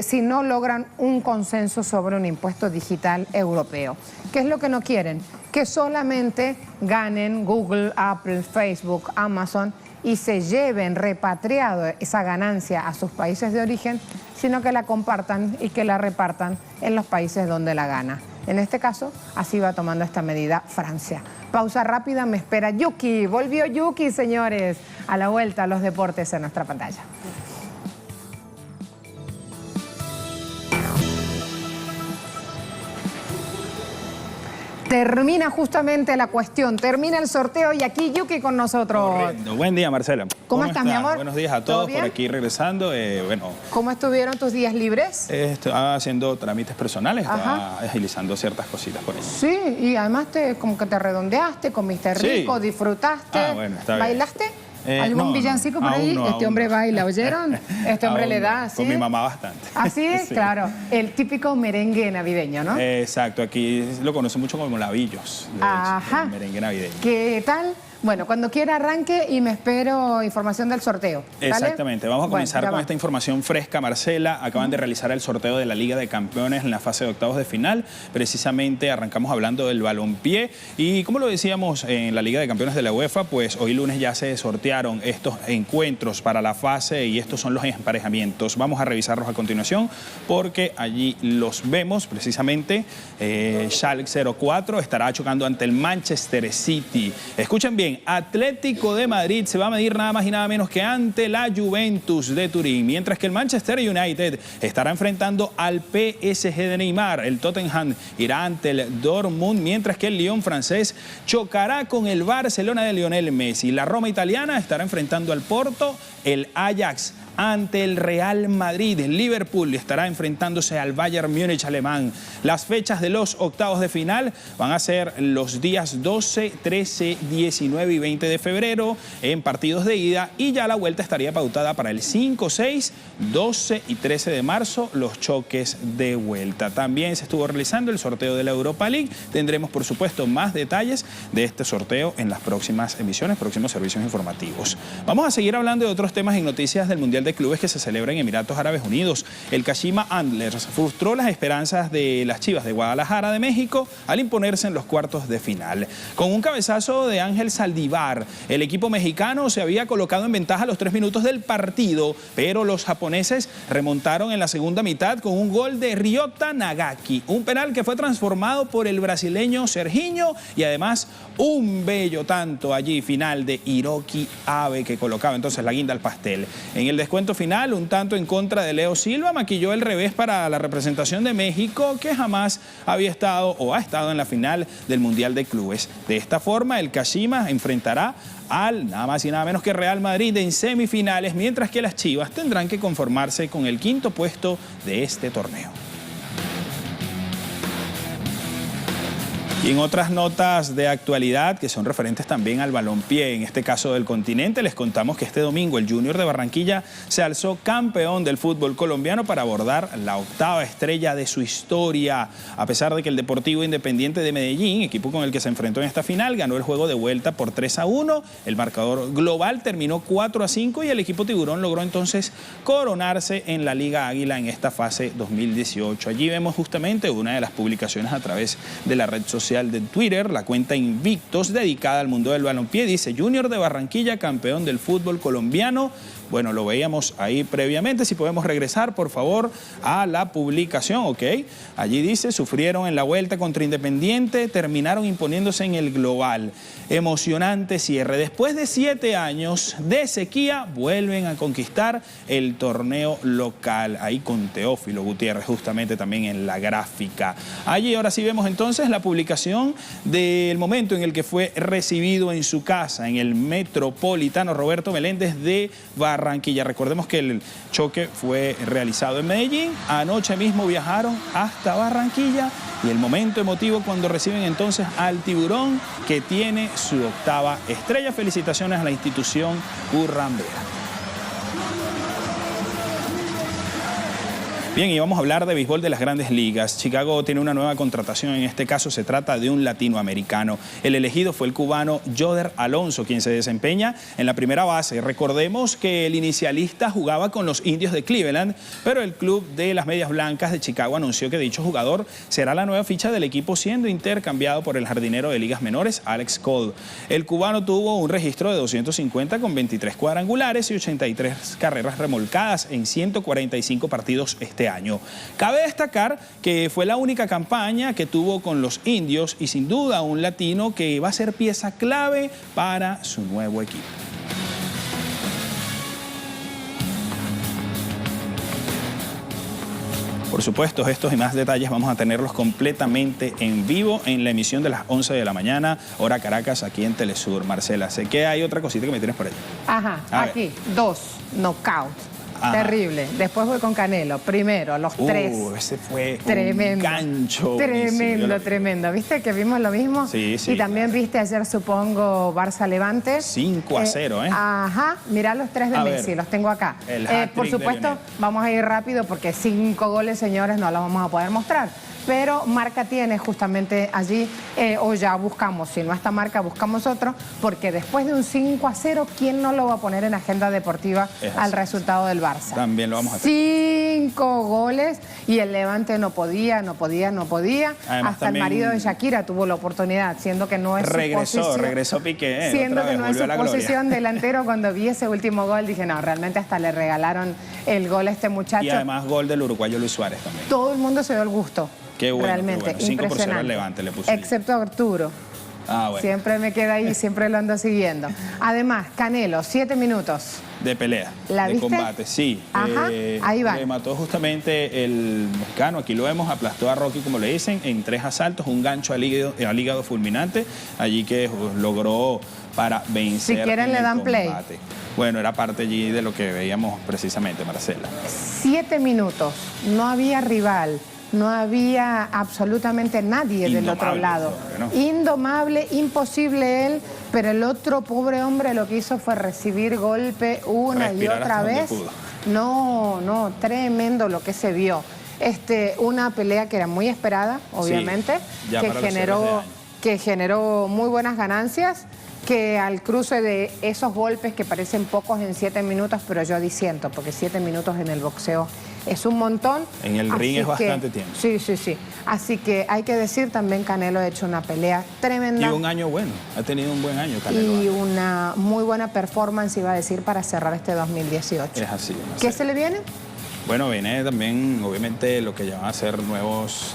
si no logran un consenso sobre un impuesto digital europeo. ¿Qué es lo que no quieren? Que solamente ganen Google, Apple, Facebook, Amazon y se lleven repatriado esa ganancia a sus países de origen, sino que la compartan y que la repartan en los países donde la gana. En este caso, así va tomando esta medida Francia. Pausa rápida, me espera Yuki. Volvió Yuki, señores. A la vuelta, los deportes en nuestra pantalla. Termina justamente la cuestión, termina el sorteo y aquí Yuki con nosotros. Correcto. Buen día, Marcela. ¿Cómo estás, mi amor? Buenos días a todos, por aquí regresando. ¿Cómo estuvieron tus días libres? Estaba haciendo trámites personales, estaba agilizando ciertas cositas por ahí. Sí, y además como que te redondeaste, comiste rico, disfrutaste. Bueno, está bien. ¿Bailaste? ¿Algún villancico por ahí? Este hombre baila, ¿oyeron? Este hombre le da, ¿sí? Con mi mamá bastante. ¿Así es? Sí. Claro. El típico merengue navideño, ¿no? Exacto. Aquí lo conoce mucho como labillos. Ajá. El merengue navideño. ¿Qué tal? Bueno, cuando quiera arranque y me espero información del sorteo. ¿Vale? Exactamente. Vamos a comenzar con esta información fresca, Marcela. Acaban de realizar el sorteo de la Liga de Campeones en la fase de octavos de final. Precisamente arrancamos hablando del balompié. Y como lo decíamos en la Liga de Campeones de la UEFA, pues hoy lunes ya se sortearon estos encuentros para la fase y estos son los emparejamientos. Vamos a revisarlos a continuación porque allí los vemos. Precisamente Schalke 04 estará chocando ante el Manchester City. Escuchen bien. Atlético de Madrid se va a medir nada más y nada menos que ante la Juventus de Turín, mientras que el Manchester United estará enfrentando al PSG de Neymar. El Tottenham irá ante el Dortmund, mientras que el Lyon francés chocará con el Barcelona de Lionel Messi. La Roma italiana estará enfrentando al Porto, el Ajax ante el Real Madrid. El Liverpool estará enfrentándose al Bayern Múnich alemán. Las fechas de los octavos de final van a ser los días 12, 13, 19 y 20 de febrero en partidos de ida y ya la vuelta estaría pautada para el 5, 6, 12 y 13 de marzo, los choques de vuelta. También se estuvo realizando el sorteo de la Europa League. Tendremos, por supuesto, más detalles de este sorteo en las próximas emisiones, próximos servicios informativos. Vamos a seguir hablando de otros temas y noticias del Mundial de Clubes que se celebra en Emiratos Árabes Unidos. El Kashima Antlers frustró las esperanzas de las Chivas de Guadalajara de México al imponerse en los cuartos de final. Con un cabezazo de Ángel Saldívar, el equipo mexicano se había colocado en ventaja a los 3 minutos del partido, pero los japoneses remontaron en la segunda mitad con un gol de Ryota Nagaki, un penal que fue transformado por el brasileño Serginho y además un bello tanto allí final de Hiroki Abe que colocaba entonces la guinda al pastel. En el descuento final, un tanto en contra de Leo Silva maquilló el revés para la representación de México, que jamás había estado o ha estado en la final del Mundial de Clubes. De esta forma, el Kashima enfrentará al nada más y nada menos que Real Madrid en semifinales, mientras que las Chivas tendrán que conformarse con el 5º puesto de este torneo. Y en otras notas de actualidad que son referentes también al balompié, en este caso del continente, les contamos que este domingo el Junior de Barranquilla se alzó campeón del fútbol colombiano para abordar la 8ª estrella de su historia. A pesar de que el Deportivo Independiente de Medellín, equipo con el que se enfrentó en esta final, ganó el juego de vuelta por 3-1, el marcador global terminó 4-5 y el equipo tiburón logró entonces coronarse en la Liga Águila en esta fase 2018. Allí vemos justamente una de las publicaciones a través de la red social de Twitter, la cuenta Invictos, dedicada al mundo del balompié, dice: Junior de Barranquilla, campeón del fútbol colombiano. Bueno, lo veíamos ahí previamente. Si podemos regresar, por favor, a la publicación, ¿ok? Allí dice: sufrieron en la vuelta contra Independiente, terminaron imponiéndose en el global. Emocionante cierre. Después de 7 años de sequía, vuelven a conquistar el torneo local. Ahí con Teófilo Gutiérrez, justamente también en la gráfica. Allí ahora sí vemos entonces la publicación del momento en el que fue recibido en su casa, en el Metropolitano Roberto Meléndez de Barranquilla. Recordemos que el choque fue realizado en Medellín. Anoche mismo viajaron hasta Barranquilla y el momento emotivo cuando reciben entonces al Tiburón, que tiene su 8ª estrella. Felicitaciones a la institución currambera. Bien, y vamos a hablar de béisbol de las Grandes Ligas. Chicago tiene una nueva contratación, en este caso se trata de un latinoamericano. El elegido fue el cubano Yoder Alonso, quien se desempeña en la primera base. Recordemos que el inicialista jugaba con los Indios de Cleveland, pero el club de las Medias Blancas de Chicago anunció que dicho jugador será la nueva ficha del equipo, siendo intercambiado por el jardinero de ligas menores Alex Cole. El cubano tuvo un registro de 250 con 23 cuadrangulares y 83 carreras remolcadas en 145 partidos este año. Cabe destacar que fue la única campaña que tuvo con los Indios y sin duda un latino que va a ser pieza clave para su nuevo equipo. Por supuesto, estos y más detalles vamos a tenerlos completamente en vivo en la emisión de las 11 de la mañana, hora Caracas, aquí en Telesur. Marcela, sé que hay otra cosita que me tienes por ahí. Ajá, aquí, 2 knockouts. Terrible. Después voy con Canelo. Primero, los tres. Ese fue tremendo, un gancho. Tremendo, tremendo. ¿Viste que vimos lo mismo? Sí, sí. Y también viste ayer, supongo, Barça-Levante. 5-0, ¿eh? Ajá. Mirá los tres de Messi, los tengo acá. Por supuesto, vamos a ir rápido porque 5 goles, señores, no los vamos a poder mostrar. Pero Marca tiene justamente allí, o ya buscamos, si no está Marca, buscamos otro, porque después de un 5-0, ¿quién no lo va a poner en agenda deportiva al resultado del Barça? También lo vamos a hacer. 5 goles y el Levante no podía. Además, hasta el marido de Shakira tuvo la oportunidad, siendo que no es su posición. Regresó Piqué. Siendo que no es su posición delantero, cuando vi ese último gol dije, no, realmente hasta le regalaron el gol a este muchacho. Y además gol del uruguayo Luis Suárez también. Todo el mundo se dio el gusto. Qué bueno, realmente, qué bueno. 5-0 al Levante le puso. Excepto Arturo. Bueno. Siempre me queda ahí, siempre lo ando siguiendo. Además, Canelo, 7 minutos. De pelea, ¿La viste? combate, sí. Ajá, ahí va. Le mató justamente el mexicano, aquí lo vemos, aplastó a Rocky, como le dicen, en 3 asaltos, un gancho al hígado fulminante, allí que logró para vencer. Si quieren le dan play. Bueno, era parte allí de lo que veíamos precisamente, Marcela. 7 minutos, no había rival. No había absolutamente nadie del otro lado. ¿No? Indomable, imposible él, pero el otro pobre hombre lo que hizo fue recibir golpe una y otra vez. No, tremendo lo que se vio. Una pelea que era muy esperada, obviamente, sí, que generó muy buenas ganancias, que al cruce de esos golpes que parecen pocos en 7 minutos, pero yo disiento, porque 7 minutos en el boxeo es un montón. En el ring es bastante tiempo. Sí. Así que hay que decir también Canelo ha hecho una pelea tremenda. Y un año bueno, ha tenido un buen año Canelo. Y una muy buena performance, iba a decir, para cerrar este 2018. Es así. ¿Qué se le viene? Bueno, viene también, obviamente, lo que ya van a ser nuevas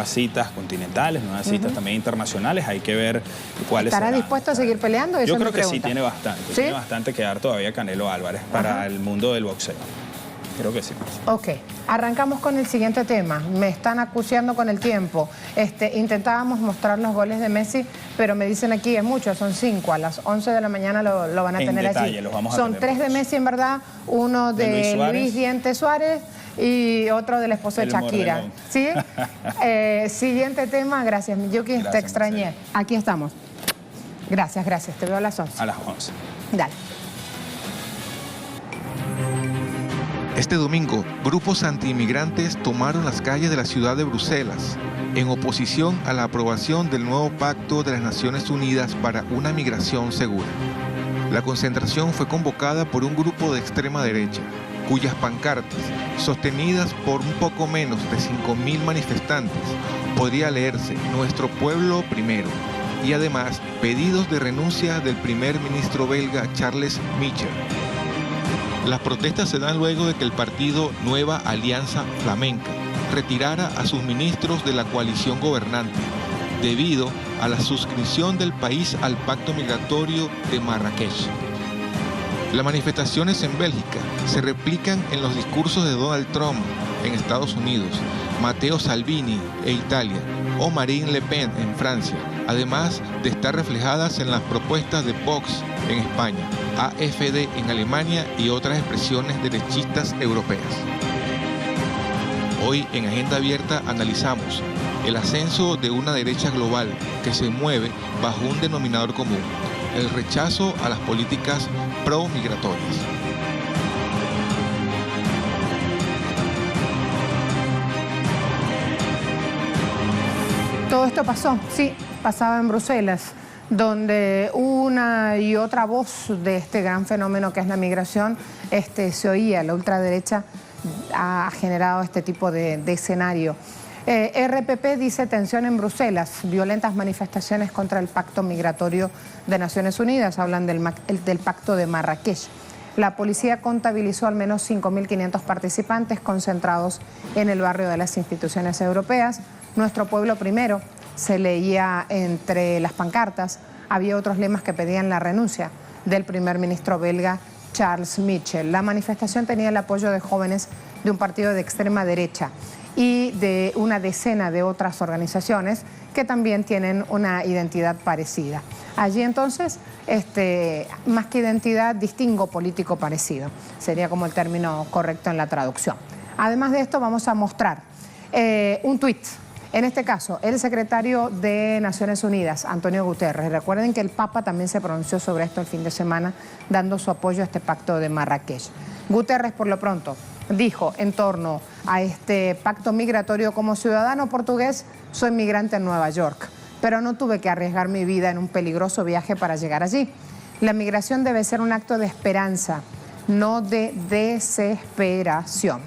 citas continentales, nuevas citas también internacionales. Hay que ver cuáles serán. ¿Estará dispuesto a seguir peleando? Yo creo que sí, tiene bastante. ¿Sí? Tiene bastante que dar todavía Canelo Álvarez para el mundo del boxeo. Creo que sí. Ok, arrancamos con el siguiente tema. Me están acuciando con el tiempo. Intentábamos mostrar los goles de Messi, pero me dicen aquí es mucho, son 5. A las 11 de la mañana lo van a tener allí. Son 3 de Messi en verdad, uno de Luis Diente Suárez y otro del esposo de Shakira. ¿Sí? Siguiente tema, gracias Miyuki, te extrañé. Marcela. Aquí estamos. Gracias, te veo a las 11. A las 11. Dale. Este domingo, grupos antiinmigrantes tomaron las calles de la ciudad de Bruselas en oposición a la aprobación del nuevo Pacto de las Naciones Unidas para una migración segura. La concentración fue convocada por un grupo de extrema derecha, cuyas pancartas, sostenidas por un poco menos de 5.000 manifestantes, podría leerse «Nuestro pueblo primero» y además pedidos de renuncia del primer ministro belga Charles Michel. Las protestas se dan luego de que el partido Nueva Alianza Flamenca retirara a sus ministros de la coalición gobernante debido a la suscripción del país al Pacto Migratorio de Marrakech. Las manifestaciones en Bélgica se replican en los discursos de Donald Trump en Estados Unidos, Matteo Salvini en Italia o Marine Le Pen en Francia, además de estar reflejadas en las propuestas de Vox en España, AfD en Alemania y otras expresiones derechistas europeas. Hoy en Agenda Abierta analizamos el ascenso de una derecha global que se mueve bajo un denominador común, el rechazo a las políticas pro-migratorias. Todo esto pasó, sí, pasaba en Bruselas, donde una y otra voz de este gran fenómeno que es la migración se oía. La ultraderecha ha generado este tipo de escenario. RPP dice tensión en Bruselas, violentas manifestaciones contra el Pacto Migratorio de Naciones Unidas, hablan del Pacto de Marrakech. La policía contabilizó al menos 5.500 participantes concentrados en el barrio de las instituciones europeas. Nuestro pueblo primero se leía entre las pancartas. Había otros lemas que pedían la renuncia del primer ministro belga Charles Michel. La manifestación tenía el apoyo de jóvenes de un partido de extrema derecha y de una decena de otras organizaciones que también tienen una identidad parecida. Allí entonces, más que identidad, distingo político parecido. Sería como el término correcto en la traducción. Además de esto, vamos a mostrar un tuit. En este caso, el secretario de Naciones Unidas, Antonio Guterres. Recuerden que el Papa también se pronunció sobre esto el fin de semana, dando su apoyo a este pacto de Marrakech. Guterres, por lo pronto, dijo en torno a este pacto migratorio: como ciudadano portugués, soy migrante en Nueva York, pero no tuve que arriesgar mi vida en un peligroso viaje para llegar allí. La migración debe ser un acto de esperanza, no de desesperación.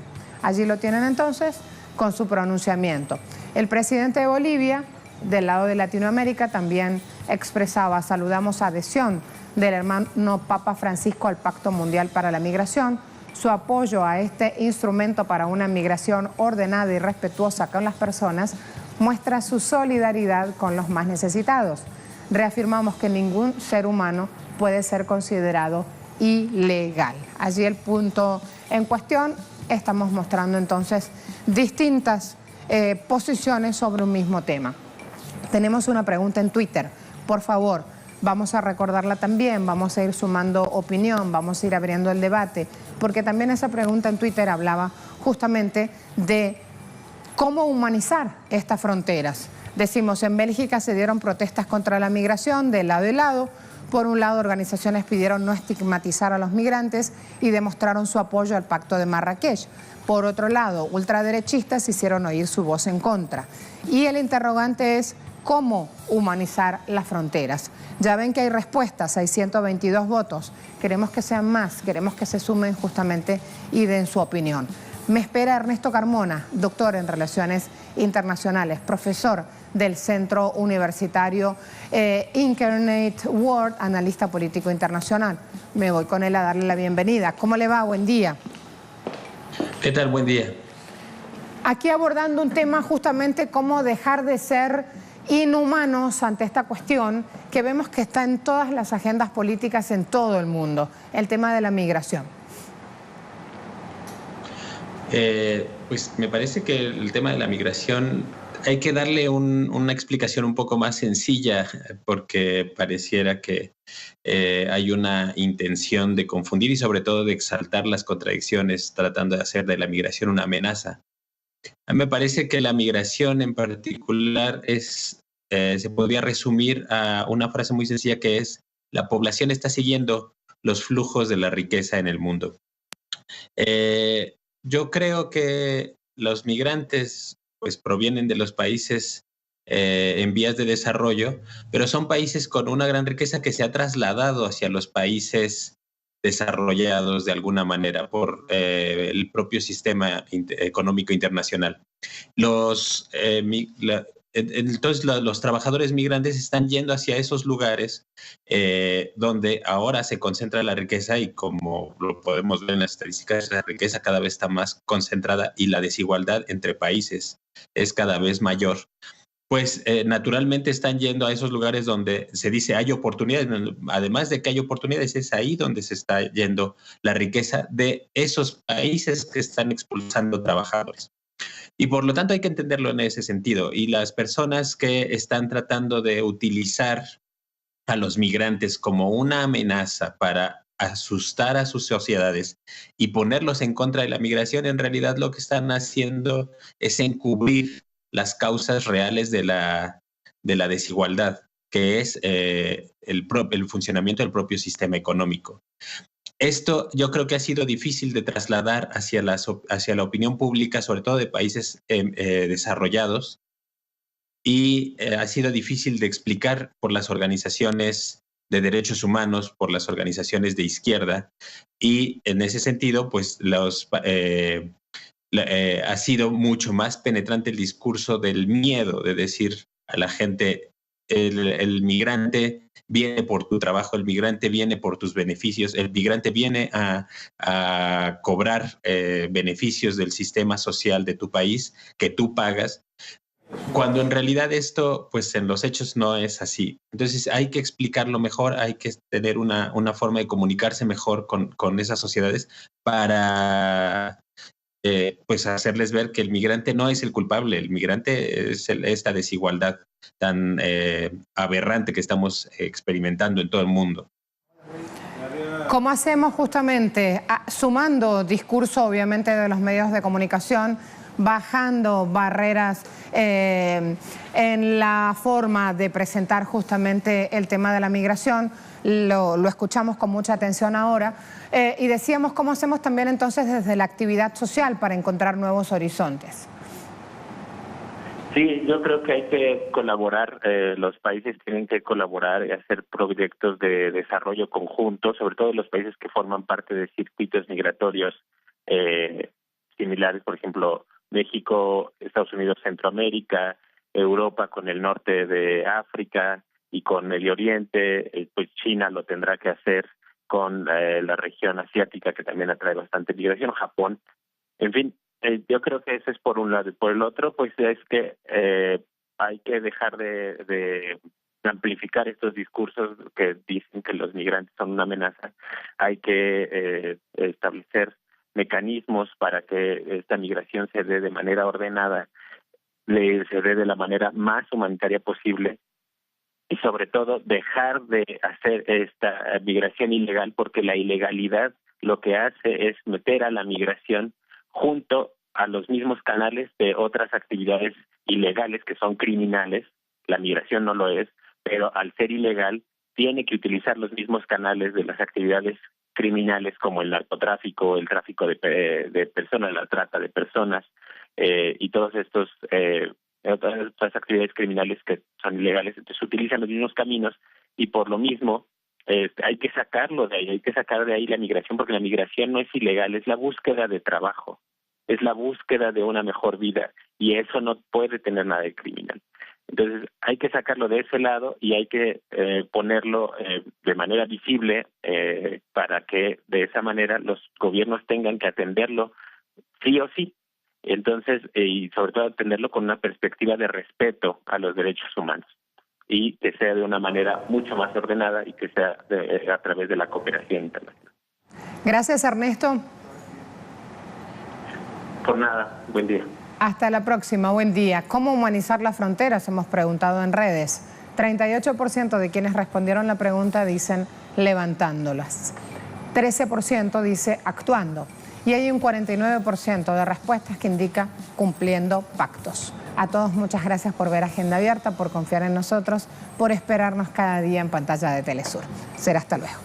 Allí lo tienen entonces con su pronunciamiento. El presidente de Bolivia, del lado de Latinoamérica, también expresaba: saludamos adhesión del hermano Papa Francisco al Pacto Mundial para la Migración, su apoyo a este instrumento para una migración ordenada y respetuosa con las personas, muestra su solidaridad con los más necesitados. Reafirmamos que ningún ser humano puede ser considerado ilegal. Allí el punto en cuestión. Estamos mostrando entonces distintas posiciones sobre un mismo tema. Tenemos una pregunta en Twitter. Por favor, vamos a recordarla también, vamos a ir sumando opinión, vamos a ir abriendo el debate, porque también esa pregunta en Twitter hablaba justamente de cómo humanizar estas fronteras. Decimos, en Bélgica se dieron protestas contra la migración de lado y lado. Por un lado, organizaciones pidieron no estigmatizar a los migrantes y demostraron su apoyo al Pacto de Marrakech. Por otro lado, ultraderechistas hicieron oír su voz en contra. Y el interrogante es: ¿cómo humanizar las fronteras? Ya ven que hay respuestas, hay 122 votos. Queremos que sean más, queremos que se sumen justamente y den su opinión. Me espera Ernesto Carmona, doctor en Relaciones Internacionales, profesor del Centro Universitario Incarnate Word, analista político internacional. Me voy con él a darle la bienvenida. ¿Cómo le va? Buen día. ¿Qué tal? Buen día. Aquí abordando un tema justamente cómo dejar de ser inhumanos ante esta cuestión que vemos que está en todas las agendas políticas en todo el mundo, el tema de la migración. Pues me parece que el tema de la migración hay que darle una explicación un poco más sencilla, porque pareciera que hay una intención de confundir y sobre todo de exaltar las contradicciones, tratando de hacer de la migración una amenaza. A mí me parece que la migración en particular se podría resumir a una frase muy sencilla, que es: la población está siguiendo los flujos de la riqueza en el mundo. Yo creo que los migrantes pues provienen de los países en vías de desarrollo, pero son países con una gran riqueza que se ha trasladado hacia los países desarrollados de alguna manera por el propio sistema económico internacional. Entonces los trabajadores migrantes están yendo hacia esos lugares donde ahora se concentra la riqueza, y como lo podemos ver en las estadísticas, la riqueza cada vez está más concentrada y la desigualdad entre países es cada vez mayor. Pues naturalmente están yendo a esos lugares donde se dice hay oportunidades. Además de que hay oportunidades, es ahí donde se está yendo la riqueza de esos países que están expulsando trabajadores. Y por lo tanto hay que entenderlo en ese sentido. Y las personas que están tratando de utilizar a los migrantes como una amenaza para asustar a sus sociedades y ponerlos en contra de la migración, en realidad lo que están haciendo es encubrir las causas reales de la desigualdad, que es el funcionamiento del propio sistema económico. Esto yo creo que ha sido difícil de trasladar hacia la opinión pública, sobre todo de países desarrollados, y ha sido difícil de explicar por las organizaciones de derechos humanos, por las organizaciones de izquierda, y en ese sentido, pues ha sido mucho más penetrante el discurso del miedo, de decir a la gente: el migrante viene por tu trabajo, el migrante viene por tus beneficios, el migrante viene a cobrar beneficios del sistema social de tu país que tú pagas, cuando en realidad esto, pues en los hechos no es así. Entonces hay que explicarlo mejor, hay que tener una forma de comunicarse mejor con esas sociedades para pues hacerles ver que el migrante no es el culpable, el migrante es esta desigualdad tan aberrante que estamos experimentando en todo el mundo. ¿Cómo hacemos justamente, sumando discurso obviamente de los medios de comunicación, bajando barreras en la forma de presentar justamente el tema de la migración? Lo escuchamos con mucha atención ahora y decíamos cómo hacemos también entonces desde la actividad social para encontrar nuevos horizontes. Sí, yo creo que hay que colaborar, los países tienen que colaborar y hacer proyectos de desarrollo conjunto, sobre todo los países que forman parte de circuitos migratorios similares, por ejemplo, México, Estados Unidos, Centroamérica, Europa con el norte de África y con Medio Oriente, pues China lo tendrá que hacer con la región asiática que también atrae bastante migración, Japón, en fin. Yo creo que ese es por un lado. Y por el otro, pues es que hay que dejar de amplificar estos discursos que dicen que los migrantes son una amenaza. Hay que establecer mecanismos para que esta migración se dé de manera ordenada, se dé de la manera más humanitaria posible y sobre todo dejar de hacer esta migración ilegal, porque la ilegalidad lo que hace es meter a la migración junto a los mismos canales de otras actividades ilegales que son criminales. La migración no lo es, pero al ser ilegal tiene que utilizar los mismos canales de las actividades criminales como el narcotráfico, el tráfico de personas, la trata de personas y todos estos otras actividades criminales que son ilegales. Entonces utilizan los mismos caminos y por lo mismo hay que sacarlo de ahí, hay que sacar de ahí la migración, porque la migración no es ilegal, es la búsqueda de trabajo, es la búsqueda de una mejor vida y eso no puede tener nada de criminal. Entonces hay que sacarlo de ese lado y hay que ponerlo de manera visible para que de esa manera los gobiernos tengan que atenderlo sí o sí. Entonces, y sobre todo atenderlo con una perspectiva de respeto a los derechos humanos y que sea de una manera mucho más ordenada y que sea a través de la cooperación internacional. Gracias, Ernesto. Por nada, buen día. Hasta la próxima, buen día. ¿Cómo humanizar las fronteras? Hemos preguntado en redes. 38% de quienes respondieron la pregunta dicen levantándolas. 13% dice actuando. Y hay un 49% de respuestas que indica cumpliendo pactos. A todos muchas gracias por ver Agenda Abierta, por confiar en nosotros, por esperarnos cada día en pantalla de Telesur. Será hasta luego.